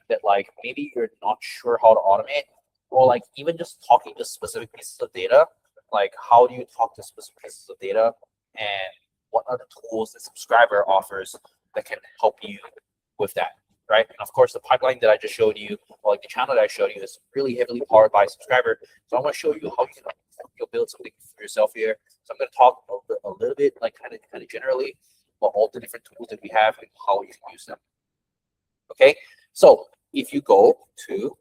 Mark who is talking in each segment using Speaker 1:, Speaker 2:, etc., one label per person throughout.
Speaker 1: that like maybe you're not sure how to automate, or like even just talking to specific pieces of data, like how do you talk to specific pieces of data, and what are the tools the subscriber offers that can help you with that, right? And of course, the pipeline that I just showed you, or like the channel that I showed you, is really heavily powered by subscriber. So I want to show you how you can build something for yourself here. So I'm going to talk a little bit, like kind of generally, about all the different tools that we have and how you can use them. Okay, so if you go to,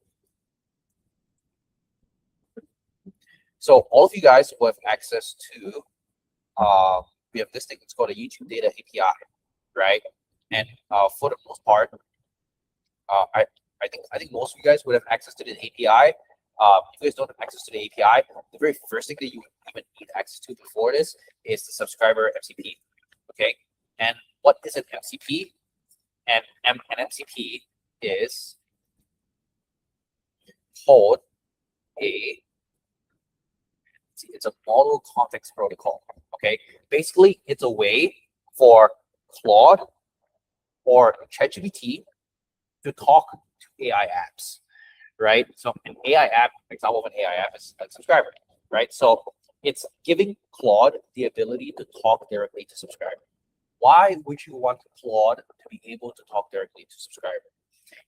Speaker 1: so all of you guys will have access to, we have this thing, it's called a YouTube Data API, right? And for the most part, I think most of you guys would have access to the API. If you guys don't have access to the API, the very first thing that you even need access to before this is the subscriber MCP. Okay, and what is an MCP? And an MCP is called it's a model context protocol. Okay, basically it's a way for Claude or ChatGPT to talk to AI apps, right? So an AI app, example of an AI app is a subscriber, right? So it's giving Claude the ability to talk directly to subscriber. Why would you want Claude to be able to talk directly to subscriber?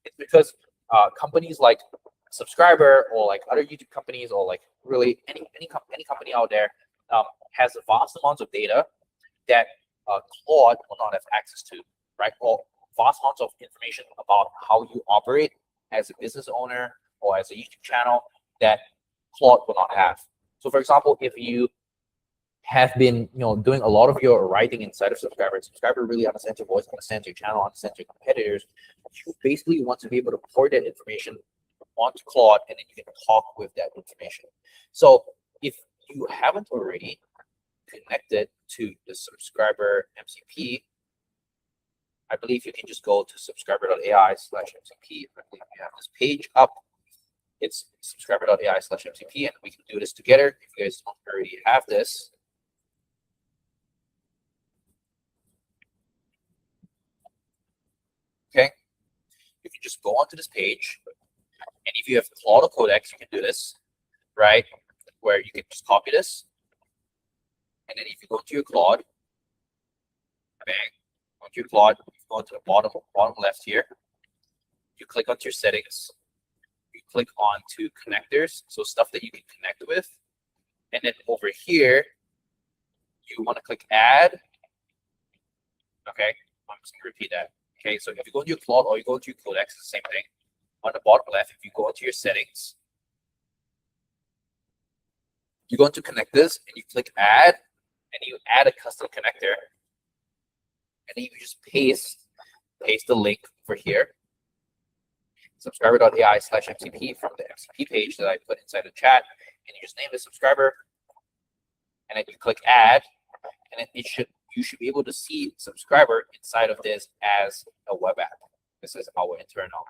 Speaker 1: It's because companies like Subscriber or like other YouTube companies, or like really any company out there has vast amounts of data that Claude will not have access to, right? Or vast amounts of information about how you operate as a business owner or as a YouTube channel that Claude will not have. So for example, if you have been doing a lot of your writing inside of Subscriber really understands your voice, understands your channel, understands your competitors, you basically want to be able to pour that information onto Claude, and then you can talk with that information. So if you haven't already connected to the subscriber MCP, I believe you can just go to subscriber.ai/MCP. I believe we have this page up. It's subscriber.ai/MCP, and we can do this together. If you guys don't already have this, okay, you can just go onto this page. And if you have Claude or Codex, you can do this, right? Where you can just copy this. And then if you go to your Claude, bang, go to your Claude, you go to the bottom left here. You click onto your settings. You click onto connectors, so stuff that you can connect with. And then over here, you want to click add. Okay, I'm just going to repeat that. Okay, so if you go to your Claude or you go to your Codex, it's the same thing. On the bottom left, if you go into your settings, you go into connectors and you click add, and you add a custom connector, and then you just paste the link over here, subscriber.ai/MCP from the MCP page that I put inside the chat, and you just name the subscriber, and then you click add, and then you should be able to see subscriber inside of this as a web app. This is our internal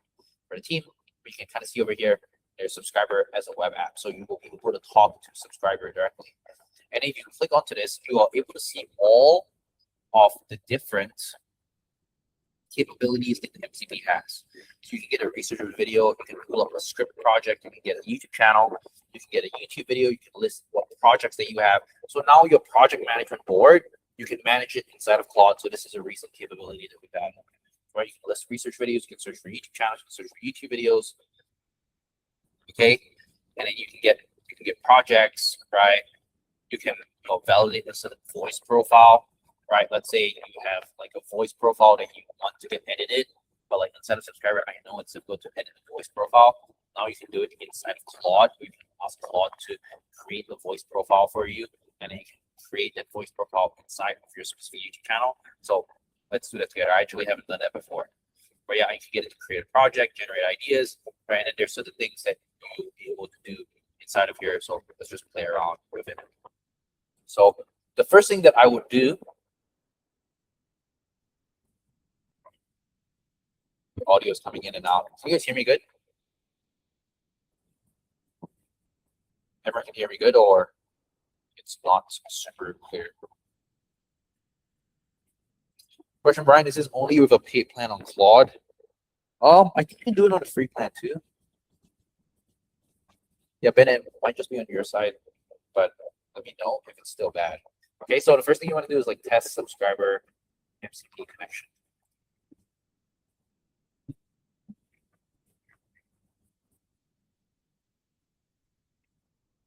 Speaker 1: for the team. You can kind of see over here, there's subscriber as a web app. So you will be able to talk to subscriber directly. And if you click onto this, you are able to see all of the different capabilities that the MCP has. So you can get a researcher video, you can pull up a script project, you can get a YouTube channel, you can get a YouTube video, you can list what projects that you have. So now your project management board, you can manage it inside of Claude. So this is a recent capability that we've had. Right, you can list research videos, you can search for YouTube channels, you can search for YouTube videos. Okay, and then you can get projects, right? You can validate this voice profile, right? Let's say you have like a voice profile that you want to get edited, but like inside of Subscriber, I know it's difficult to edit the voice profile. Now you can do it inside of Claude. You can ask Claude to create the voice profile for you, and then you can create that voice profile inside of your specific YouTube channel. So let's do that together. I actually haven't done that before. But yeah, you can get it to create a project, generate ideas, right? And then there's certain things that you'll be able to do inside of here. So let's just play around with it. So the first thing that I would do, audio is coming in and out. Can you guys hear me good? Everyone can hear me good, or it's not super clear? Question, Brian, is this only with a paid plan on Claude? I think you can do it on a free plan too. Yeah, Ben, it might just be on your side, but let me know if it's still bad. Okay, so the first thing you want to do is like test subscriber MCP connection.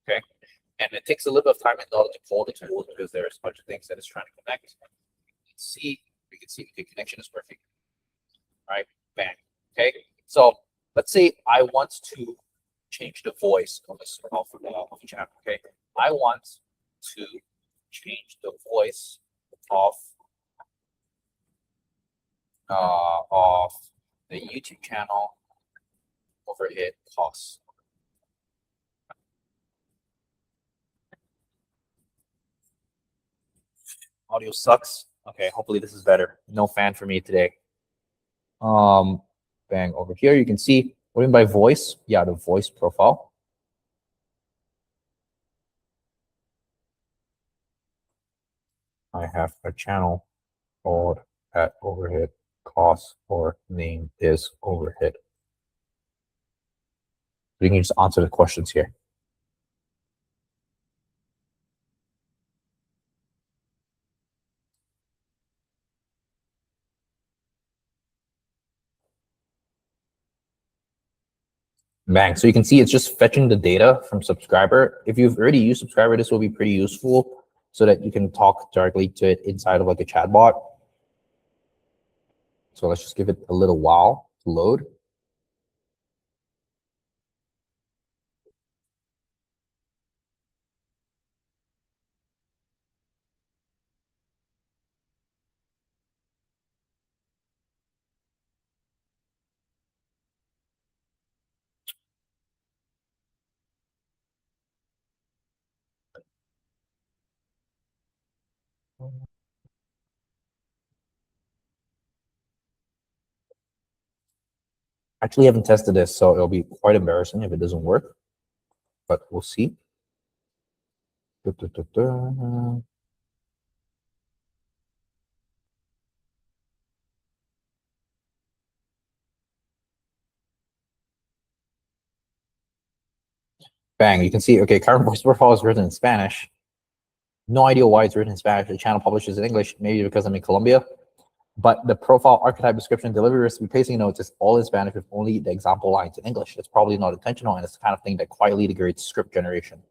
Speaker 1: Okay, and it takes a little bit of time in order to call the tool because there's a bunch of things that it's trying to connect. We can see the connection is perfect. All right, bang. Okay, so let's say I want to change the voice of this of the channel. Okay, I want to change the voice of the YouTube channel overhead costs. Audio sucks. Okay, hopefully this is better. No fan for me today. Bang, over here you can see what I mean by voice. Yeah, the voice profile. I have a channel called at overhead cost or name is overhead. We can just answer the questions here. Bang. So you can see it's just fetching the data from subscriber. If you've already used subscriber, this will be pretty useful so that you can talk directly to it inside of like a chatbot. So let's just give it a little while to load. Actually haven't tested this, so it'll be quite embarrassing if it doesn't work, but we'll see. Bang, you can see, okay, current voice profile is written in Spanish. No idea why it's written in Spanish. The channel publishes in English, maybe because I'm in Colombia. But the profile, archetype, description, delivery recipe, pacing notes is all in Spanish with only the example lines in English. It's probably not intentional, and it's the kind of thing that quietly degrades script generation.